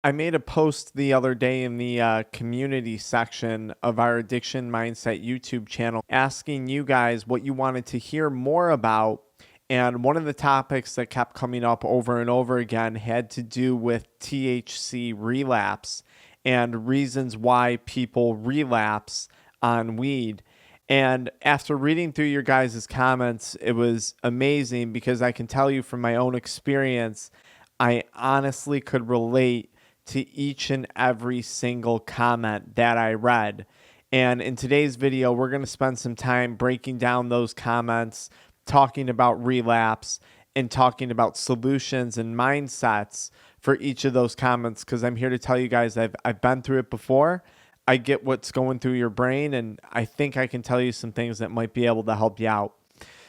I made a post the other day in the community section of our Addiction Mindset YouTube channel asking you guys what you wanted to hear more about. And one of the topics that kept coming up over and over again had to do with THC relapse and reasons why people relapse on weed. And after reading through your guys' comments, it was amazing because I can tell you from my own experience, I honestly could relate to each and every single comment that I read. And in today's video, we're going to spend some time breaking down those comments, talking about relapse, and talking about solutions and mindsets for each of those comments. Because I'm here to tell you guys I've been through it before. I get what's going through your brain, and I think I can tell you some things that might be able to help you out.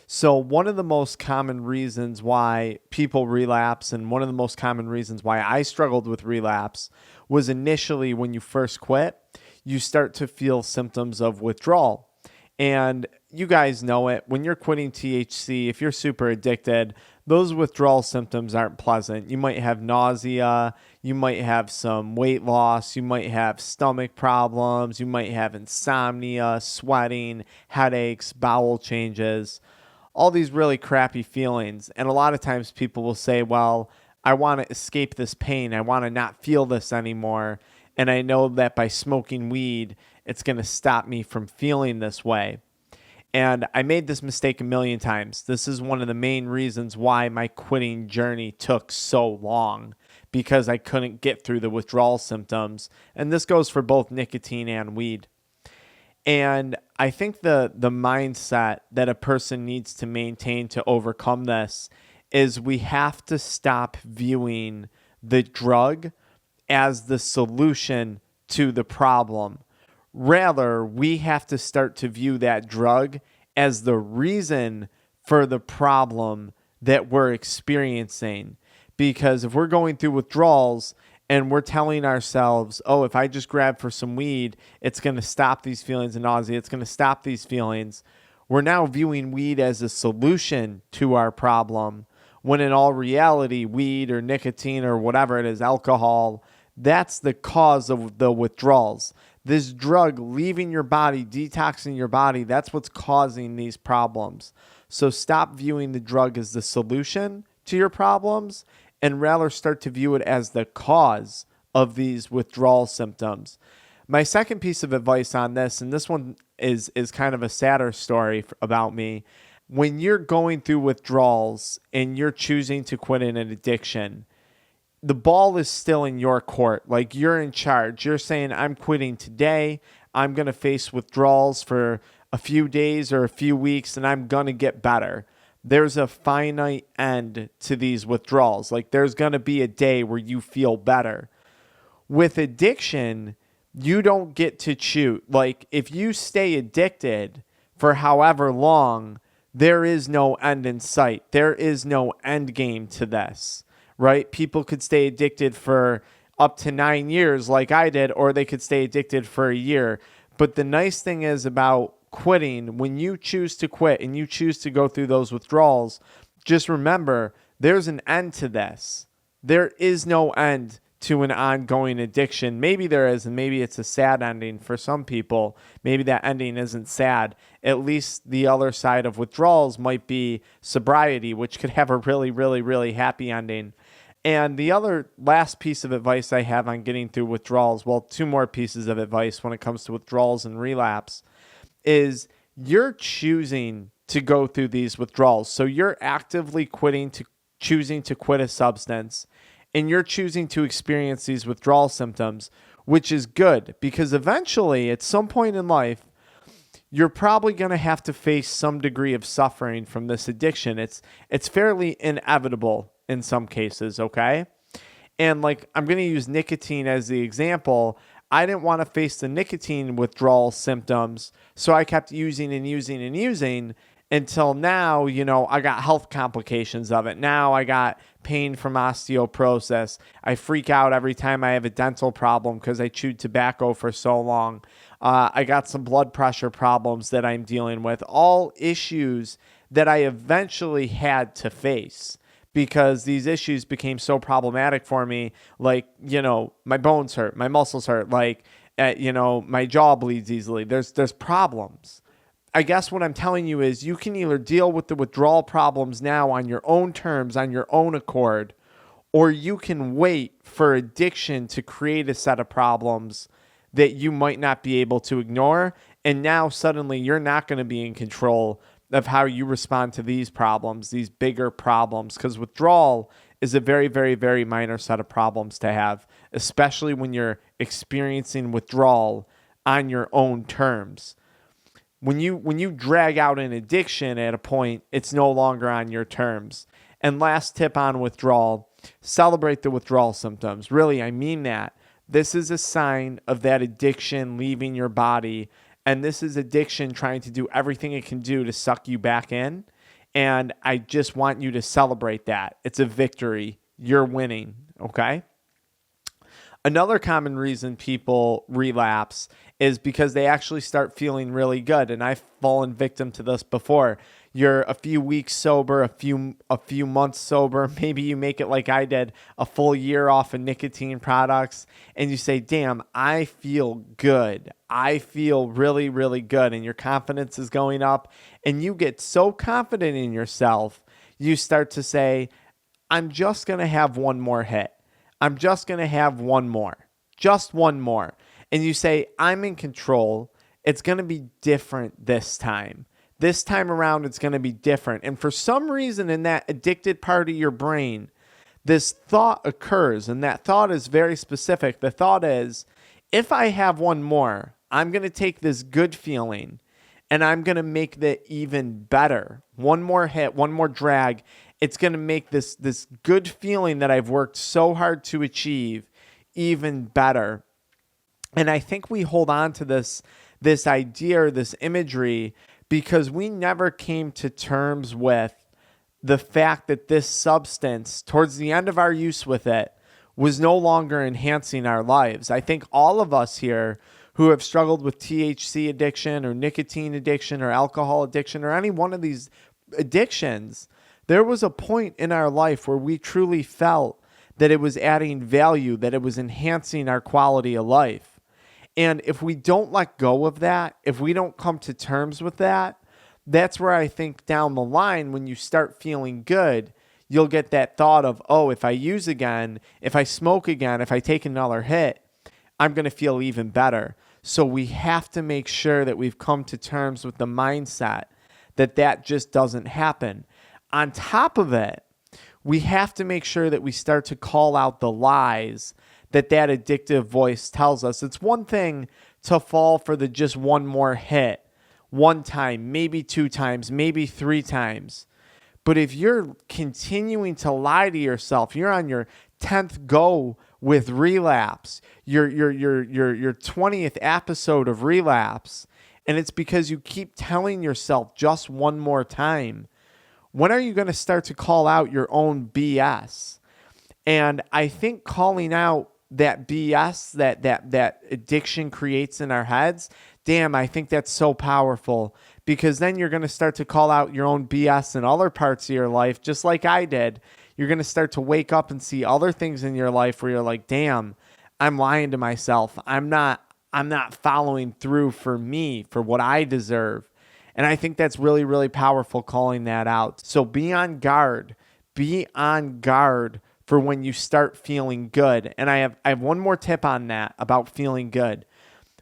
So, one of the most common reasons why people relapse, and one of the most common reasons why I struggled with relapse, was initially when you first quit, you start to feel symptoms of withdrawal. And you guys know it. When you're quitting THC, if you're super addicted, those withdrawal symptoms aren't pleasant. You might have nausea, you might have some weight loss, you might have stomach problems, you might have insomnia, sweating, headaches, bowel changes, all these really crappy feelings. And a lot of times people will say, well, I want to escape this pain. I want to not feel this anymore. And I know that by smoking weed, it's going to stop me from feeling this way. And I made this mistake a million times. This is one of the main reasons why my quitting journey took so long, because I couldn't get through the withdrawal symptoms. And this goes for both nicotine and weed. And I think the mindset that a person needs to maintain to overcome this is we have to stop viewing the drug as the solution to the problem. Rather, we have to start to view that drug as the reason for the problem that we're experiencing. Because if we're going through withdrawals and we're telling ourselves, oh, if I just grab for some weed, it's going to stop these feelings of nausea, it's going to stop these feelings, we're now viewing weed as a solution to our problem, when in all reality, weed or nicotine or whatever it is, alcohol, that's the cause of the withdrawals. This drug leaving your body, detoxing your body, that's what's causing these problems. So stop viewing the drug as the solution to your problems and rather start to view it as the cause of these withdrawal symptoms. My second piece of advice on this, and this one is kind of a sadder story about me. When you're going through withdrawals and you're choosing to quit an addiction, the ball is still in your court. Like, you're in charge. You're saying, I'm quitting today. I'm going to face withdrawals for a few days or a few weeks, and I'm going to get better. There's a finite end to these withdrawals. Like, there's going to be a day where you feel better. With addiction, you don't get to choose. Like, if you stay addicted for however long, there is no end in sight. There is no end game to this. Right? People could stay addicted for up to 9 years like I did, or they could stay addicted for a year. But the nice thing is about quitting, when you choose to quit and you choose to go through those withdrawals, just remember there's an end to this. There is no end to an ongoing addiction. Maybe there is, and maybe it's a sad ending for some people. Maybe that ending isn't sad. At least the other side of withdrawals might be sobriety, which could have a really, really, really happy ending. And the other last piece of advice I have on getting through withdrawals, well, two more pieces of advice when it comes to withdrawals and relapse, is you're choosing to go through these withdrawals. So you're actively choosing to quit a substance, and you're choosing to experience these withdrawal symptoms, which is good, because eventually at some point in life, you're probably going to have to face some degree of suffering from this addiction. It's fairly inevitable in some cases, okay? And like, I'm going to use nicotine as the example. I didn't want to face the nicotine withdrawal symptoms, so I kept using and using and using until now, I got health complications of it. Now I got pain from osteoporosis. I freak out every time I have a dental problem because I chewed tobacco for so long. I got some blood pressure problems that I'm dealing with, all issues that I eventually had to face because these issues became so problematic for me. Like, my bones hurt, my muscles hurt, like, my jaw bleeds easily. There's problems. I guess what I'm telling you is you can either deal with the withdrawal problems now on your own terms, on your own accord, or you can wait for addiction to create a set of problems that you might not be able to ignore. And now suddenly you're not going to be in control of how you respond to these problems, these bigger problems, because withdrawal is a very, very, very minor set of problems to have, especially when you're experiencing withdrawal on your own terms. When you drag out an addiction at a point, it's no longer on your terms. And last tip on withdrawal, celebrate the withdrawal symptoms. Really, I mean that. This is a sign of that addiction leaving your body. And this is addiction trying to do everything it can do to suck you back in. And I just want you to celebrate that. It's a victory. You're winning, okay? Another common reason people relapse is because they actually start feeling really good. And I've fallen victim to this before. You're a few weeks sober, a few months sober. Maybe you make it like I did, a full year off of nicotine products. And you say, damn, I feel good. I feel really, really good. And your confidence is going up. And you get so confident in yourself, you start to say, I'm just going to have one more hit. I'm just going to have one more. Just one more. And you say, I'm in control. It's going to be different this time. This time around, it's going to be different. And for some reason in that addicted part of your brain, this thought occurs. And that thought is very specific. The thought is, if I have one more, I'm going to take this good feeling and I'm going to make that even better. One more hit, one more drag. It's going to make this good feeling that I've worked so hard to achieve even better. And I think we hold on to this idea or this imagery because we never came to terms with the fact that this substance, towards the end of our use with it, was no longer enhancing our lives. I think all of us here who have struggled with THC addiction or nicotine addiction or alcohol addiction or any one of these addictions, there was a point in our life where we truly felt that it was adding value, that it was enhancing our quality of life. And if we don't let go of that, if we don't come to terms with that, that's where I think down the line, when you start feeling good, you'll get that thought of, oh, if I use again, if I smoke again, if I take another hit, I'm going to feel even better. So we have to make sure that we've come to terms with the mindset that just doesn't happen. On top of it, we have to make sure that we start to call out the lies that addictive voice tells us. It's one thing to fall for the just one more hit, one time, maybe two times, maybe three times. But if you're continuing to lie to yourself, you're on your 10th go with relapse, your 20th episode of relapse, and it's because you keep telling yourself just one more time. When are you going to start to call out your own BS? And I think calling out that BS that addiction creates in our heads, damn, I think that's so powerful, because then you're going to start to call out your own BS in other parts of your life, just like I did. You're going to start to wake up and see other things in your life where you're like, damn, I'm lying to myself. I'm not following through for me, for what I deserve. And I think that's really, really powerful, calling that out. So be on guard. Be on guard for when you start feeling good. And I have one more tip on that about feeling good.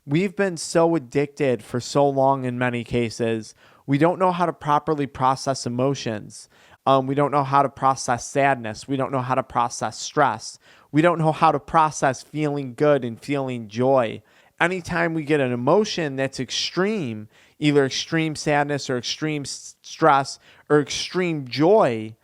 We've been so addicted for so long in many cases, we don't know how to properly process emotions. We don't know how to process sadness. We don't know how to process stress. We don't know how to process feeling good and feeling joy. Anytime we get an emotion that's extreme, either extreme sadness or extreme stress or extreme joy,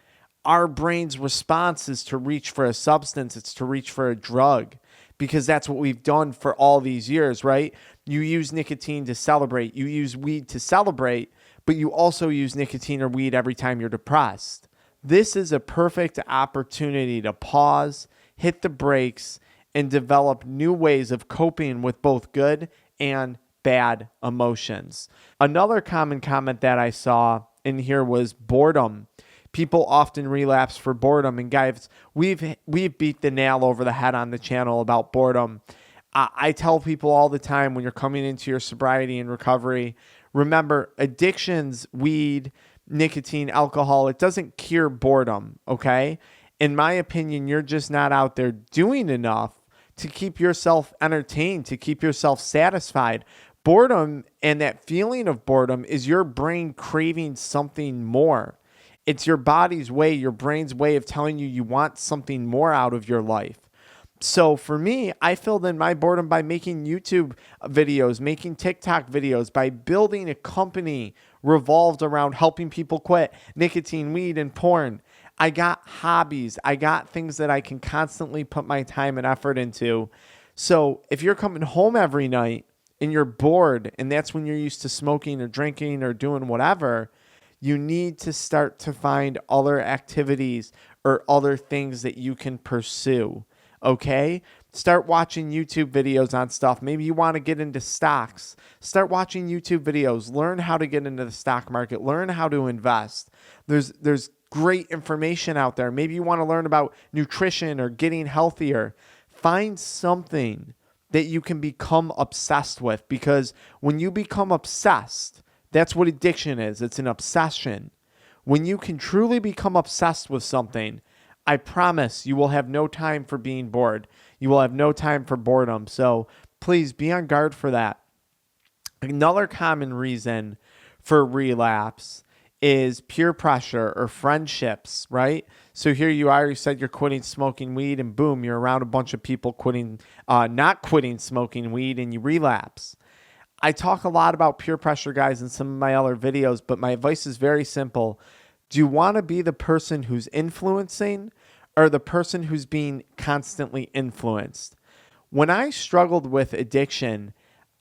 our brain's response is to reach for a substance. It's to reach for a drug, because that's what we've done for all these years, right? You use nicotine to celebrate. You use weed to celebrate, but you also use nicotine or weed every time you're depressed. This is a perfect opportunity to pause, hit the brakes, and develop new ways of coping with both good and bad emotions. Another common comment that I saw in here was boredom. People often relapse for boredom. And guys, we've beat the nail over the head on the channel about boredom. I tell people all the time when you're coming into your sobriety and recovery, remember, addictions, weed, nicotine, alcohol, it doesn't cure boredom, okay? In my opinion, you're just not out there doing enough to keep yourself entertained, to keep yourself satisfied. Boredom and that feeling of boredom is your brain craving something more. It's your body's way, your brain's way of telling you want something more out of your life. So for me, I filled in my boredom by making YouTube videos, making TikTok videos, by building a company revolved around helping people quit nicotine, weed, and porn. I got hobbies. I got things that I can constantly put my time and effort into. So if you're coming home every night and you're bored, and that's when you're used to smoking or drinking or doing whatever, you need to start to find other activities or other things that you can pursue. Okay? Start watching YouTube videos on stuff. Maybe you want to get into stocks. Start watching YouTube videos. Learn how to get into the stock market. Learn how to invest. There's great information out there. Maybe you want to learn about nutrition or getting healthier. Find something that you can become obsessed with, because when you become obsessed, that's what addiction is. It's an obsession. When you can truly become obsessed with something, I promise you will have no time for being bored. You will have no time for boredom. So please be on guard for that. Another common reason for relapse is peer pressure or friendships, right? So here you are, you said you're quitting smoking weed, and boom, you're around a bunch of people not quitting smoking weed, and you relapse. I talk a lot about peer pressure, guys, in some of my other videos, but my advice is very simple. Do you want to be the person who's influencing or the person who's being constantly influenced? When I struggled with addiction,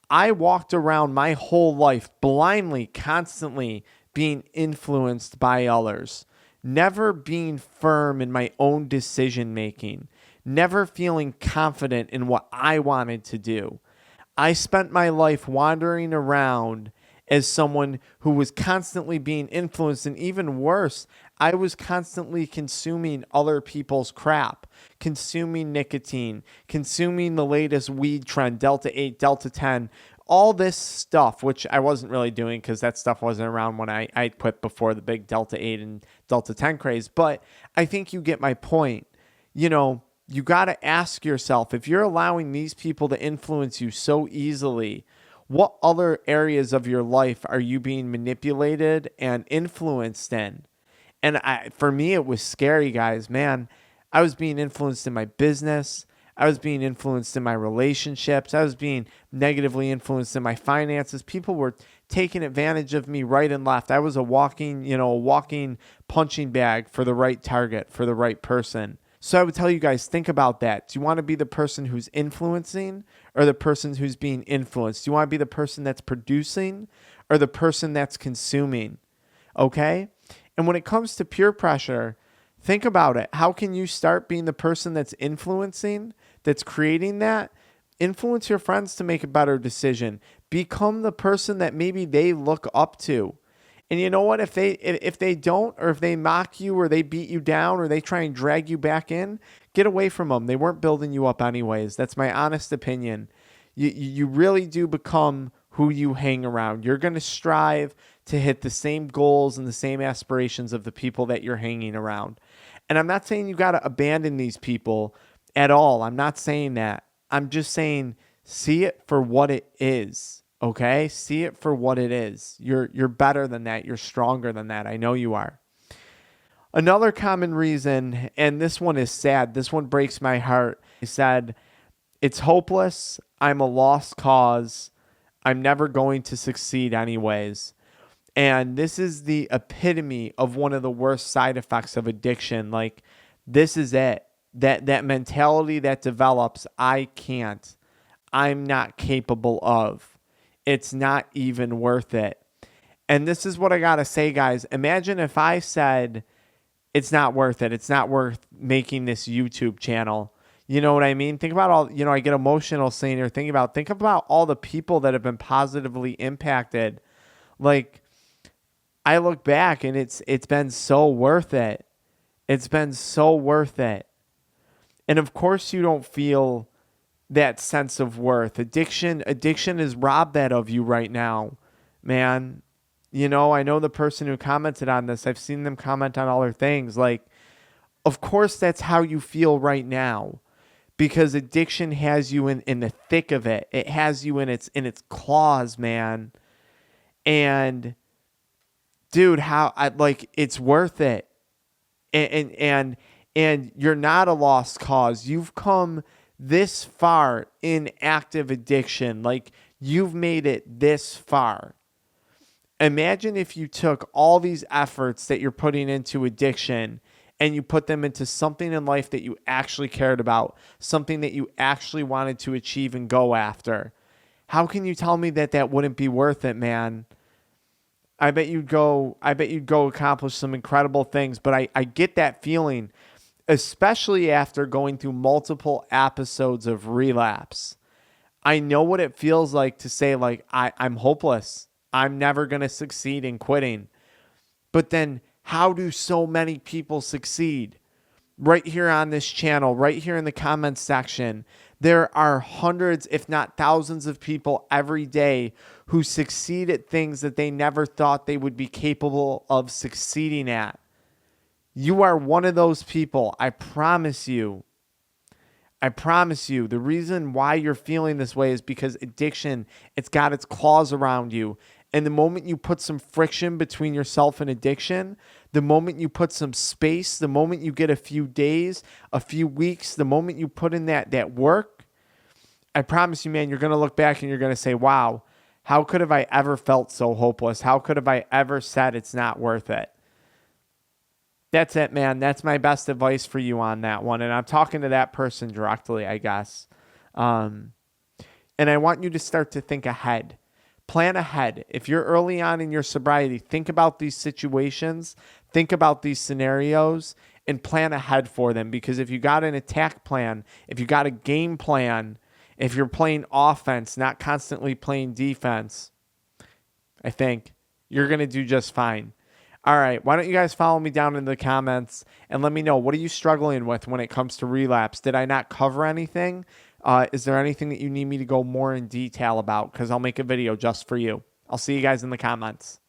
I walked around my whole life blindly, constantly being influenced by others, never being firm in my own decision making, never feeling confident in what I wanted to do. I spent my life wandering around as someone who was constantly being influenced, and even worse, I was constantly consuming other people's crap, consuming nicotine, consuming the latest weed trend, Delta 8, Delta 10, all this stuff, which I wasn't really doing because that stuff wasn't around when I quit before the big Delta 8 and Delta 10 craze. But I think you get my point. You know, you got to ask yourself, if you're allowing these people to influence you so easily, what other areas of your life are you being manipulated and influenced in? And for me, it was scary, guys. Man, I was being influenced in my business. I was being influenced in my relationships. I was being negatively influenced in my finances. People were taking advantage of me right and left. I was a walking punching bag for the right target, for the right person. So I would tell you guys, think about that. Do you want to be the person who's influencing or the person who's being influenced? Do you want to be the person that's producing or the person that's consuming? Okay? And when it comes to peer pressure, think about it. How can you start being the person that's influencing, that's creating that? Influence your friends to make a better decision. Become the person that maybe they look up to. And you know what? If they don't, or if they mock you or they beat you down or they try and drag you back in, get away from them. They weren't building you up anyways. That's my honest opinion. You really do become who you hang around. You're going to strive to hit the same goals and the same aspirations of the people that you're hanging around. And I'm not saying you got to abandon these people at all. I'm not saying that. I'm just saying see it for what it is. Okay? See it for what it is. You're better than that. You're stronger than that. I know you are. Another common reason, and this one is sad. This one breaks my heart. He said, it's hopeless. I'm a lost cause. I'm never going to succeed anyways. And this is the epitome of one of the worst side effects of addiction. Like, this is it. That mentality that develops, I can't. I'm not capable of. It's not even worth it. And this is what I got to say, guys. Imagine if I said, it's not worth it. It's not worth making this YouTube channel. You know what I mean? Think about all, I get emotional saying or think about all the people that have been positively impacted. Like, I look back and it's been so worth it. It's been so worth it. And of course you don't feel that sense of worth. Addiction has robbed that of you right now, man. You know, I know the person who commented on this. I've seen them comment on other things. Like, of course that's how you feel right now. Because addiction has you in the thick of it. It has you in its claws, man. And dude, it's worth it. And you're not a lost cause. You've come this far in active addiction. Like, you've made it this far. Imagine if you took all these efforts that you're putting into addiction and you put them into something in life that you actually cared about, something that you actually wanted to achieve and go after. How can you tell me that that wouldn't be worth it, man? I bet you'd go accomplish some incredible things, but I get that feeling, especially after going through multiple episodes of relapse. I know what it feels like to say, like, I'm hopeless. I'm never going to succeed in quitting. But then how do so many people succeed? Right here on this channel, right here in the comments section, there are hundreds, if not thousands of people every day who succeed at things that they never thought they would be capable of succeeding at. You are one of those people. I promise you. I promise you. The reason why you're feeling this way is because addiction, it's got its claws around you. And the moment you put some friction between yourself and addiction, the moment you put some space, the moment you get a few days, a few weeks, the moment you put in that work, I promise you, man, you're going to look back and you're going to say, wow, how could have I ever felt so hopeless? How could have I ever said it's not worth it? That's it, man. That's my best advice for you on that one. And I'm talking to that person directly, I guess. And I want you to start to think ahead. Plan ahead. If you're early on in your sobriety, think about these situations, think about these scenarios, and plan ahead for them. Because if you got an attack plan, if you got a game plan, if you're playing offense, not constantly playing defense, I think you're going to do just fine. All right, why don't you guys follow me down in the comments and let me know, what are you struggling with when it comes to relapse? Did I not cover anything? Is there anything that you need me to go more in detail about? Because I'll make a video just for you. I'll see you guys in the comments.